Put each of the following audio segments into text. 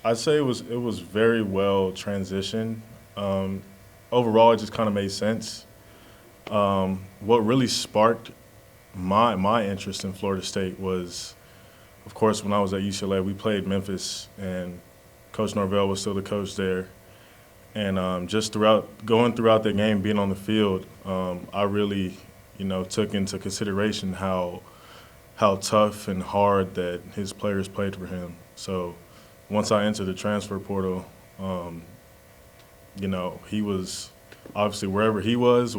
I'd say it was very well transitioned. Um, Overall, it just kind of made sense. What really sparked my interest in Florida State was, of course, when I was at UCLA, we played Memphis, and Coach Norvell was still the coach there. And just throughout the game, being on the field, I really, took into consideration how tough and hard that his players played for him. So once I entered the transfer portal, um, he was obviously wherever he was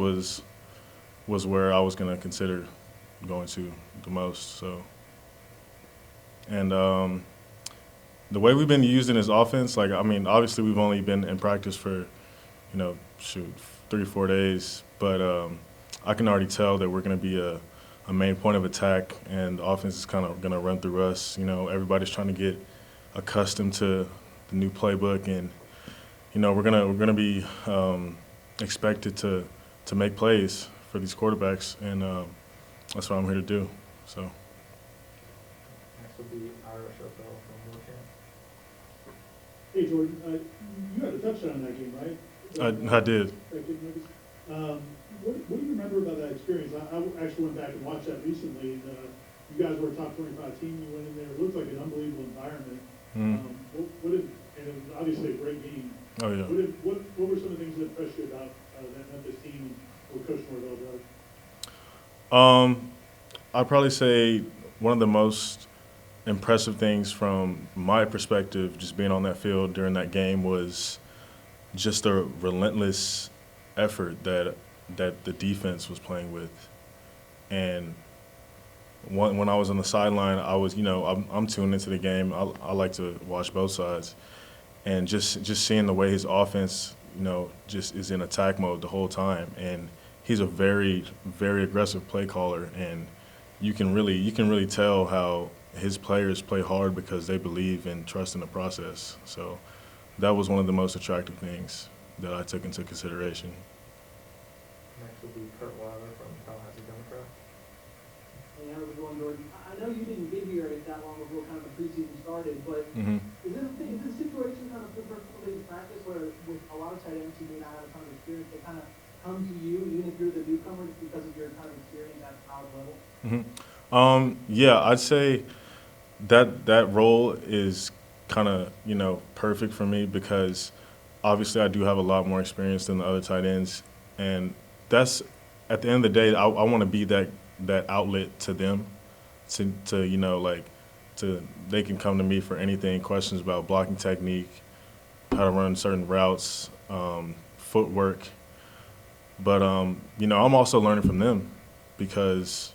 where I was going to consider going to the most. So, and the way we've been using his offense, like I mean, obviously we've only been in practice for, shoot, 3 or 4 days, but I can already tell that we're going to be a main point of attack, and the offense is kind of going to run through us. Everybody's trying to get accustomed to the new playbook, and we're gonna be expected to make plays for these quarterbacks, and that's what I'm here to do. So. Next will be Ira Schofel from Warchant. Hey, Jordan, you had a touchdown in that game, right? I did. That kid Memphis. What do you remember about that experience? I actually went back and watched that recently. And, you guys were a top 25 team. You went in there. It looked like an unbelievable environment. And it was obviously a great game. Oh yeah. What were some of the things that impressed you about that Memphis team and what Coach Norvell does? I'd probably say one of the most impressive things from my perspective, just being on that field during that game, was just the relentless effort that the defense was playing with. And when I was on the sideline, I was, I'm tuned into the game. I like to watch both sides, and just seeing the way his offense, just is in attack mode the whole time. And he's a very, very aggressive play caller, and you can really tell how his players play hard because they believe and trust in the process. So that was one of the most attractive things that I took into consideration. Next will be Kurt Weiler from Tallahassee Democrat. Hey, how's it going, Jordan? I know you didn't get here that long before kind of the preseason started, but Mm-hmm. is this situation kind of different from the practice where with a lot of tight ends who may not have a ton of experience, they kind of come to you, even if you're the newcomer, just because of your kind of experience at the college level? Yeah, I'd say that role is kind of perfect for me because obviously I do have a lot more experience than the other tight ends, and that's at the end of the day I want to be that outlet to them, to they can come to me for anything, questions about blocking technique, how to run certain routes, footwork. But I'm also learning from them because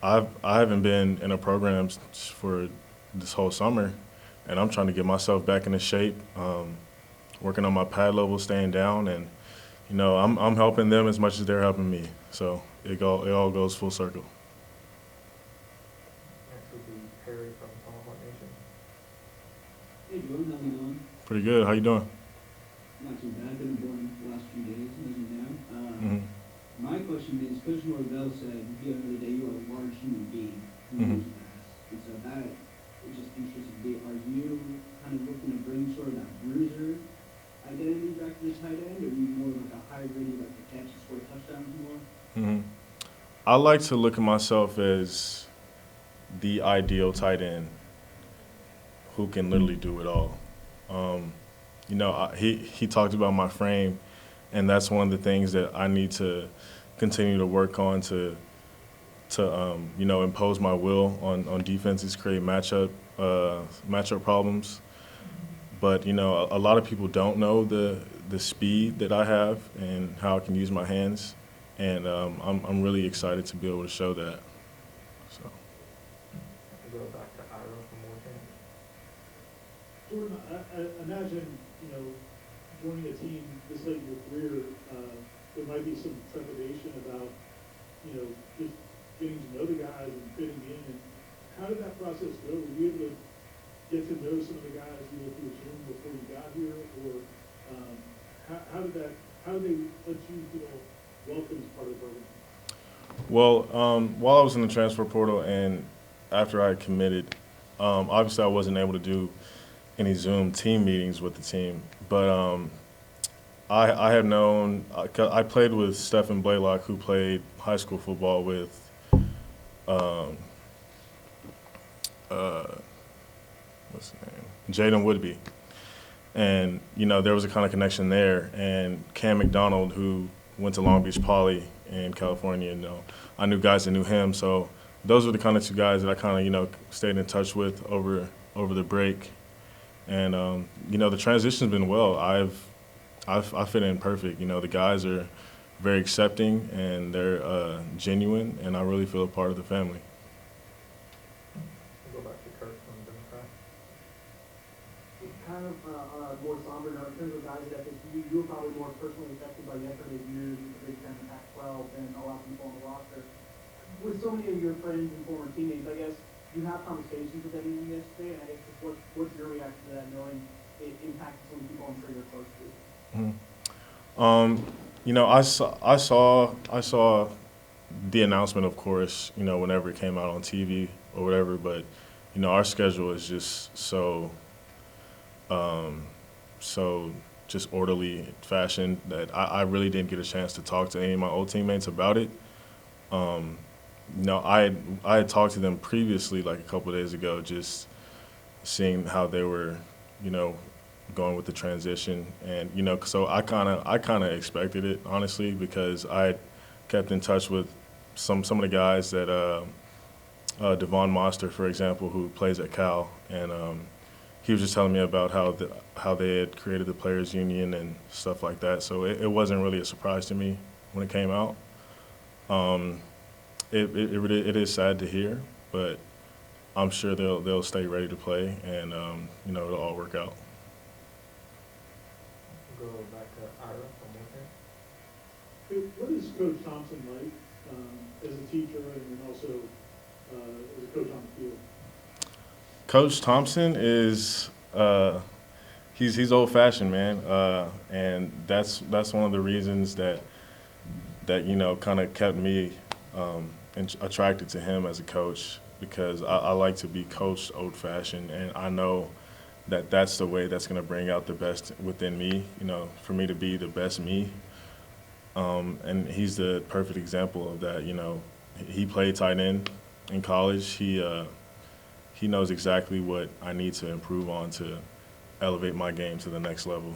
I haven't been in a program for this whole summer, and I'm trying to get myself back into shape, working on my pad level, staying down, and I'm helping them as much as they're helping me. So it all goes full circle. Next will be Perry from Tomahawk Nation. Hey Jordan, how's it going? Pretty good. How you doing? Not too bad. Been enjoying the last few days, as you know. Mm-hmm. My question is, Coach Norvell said the other day you are a large human being who Mhm. moves fast, and so that is just interesting to me. Are you kind of looking to bring sort of that bruiser identity back to the tight end, or are you more like a hybrid, you like to catch and score touchdowns more? Mm-hmm. I like to look at myself as the ideal tight end who can literally do it all. He talked about my frame, and that's one of the things that I need to continue to work on to impose my will on defenses, create matchup problems. But a lot of people don't know the speed that I have and how I can use my hands, and I'm really excited to be able to show that. So. We'll go back to Ira from Warchant. Jordan, I imagine, joining a team this late in your career, there might be some trepidation about, just getting to know the guys and fitting in. And how did that process go? Were you able to get to know some of the guys you went through Zoom before you got here, or how did they let you feel welcome as part of the program? Well, while I was in the transfer portal and after I committed, obviously I wasn't able to do any Zoom team meetings with the team, but I have known, I played with Stephen Blaylock, who played high school football with, um, what's his name? Jaden Woodby. And, there was a kind of connection there. And Cam McDonald, who went to Long Beach Poly in California, I knew guys that knew him. So those were the kind of two guys that I kind of, stayed in touch with over the break. And, the transition's been well. I fit in perfect. The guys are very accepting and they're genuine, and I really feel a part of the family. We'll go back to Kurt from Democrat. Kind of on a more somber note, in terms of guys that you were probably more personally affected by yesterday's news with the Big Ten and Pac-12 than a lot of people on the roster. With so many of your friends and former teammates, I guess, you have conversations with anyone yesterday, and I guess just what's your reaction to that, knowing it impacted some people I'm sure you're close to? I saw the announcement, of course, whenever it came out on TV or whatever, but, our schedule is just so just orderly fashion that I really didn't get a chance to talk to any of my old teammates about it. I had talked to them previously, like a couple of days ago, just seeing how they were, going with the transition, and so I kind of expected it, honestly, because I kept in touch with some of the guys that Devon Monster, for example, who plays at Cal, and he was just telling me about how they had created the players union and stuff like that. So it wasn't really a surprise to me when it came out. It is sad to hear, but I'm sure they'll stay ready to play, and it'll all work out. We'll go back to Ira from Lincoln. What is Coach Thompson like as a teacher and then also as a coach on the field? Coach Thompson is he's old-fashioned, man, and that's one of the reasons that kind of kept me attracted to him as a coach, because I like to be coached old-fashioned, and I know that that's the way that's going to bring out the best within me, for me to be the best me. And he's the perfect example of that. He played tight end in college. He knows exactly what I need to improve on to elevate my game to the next level.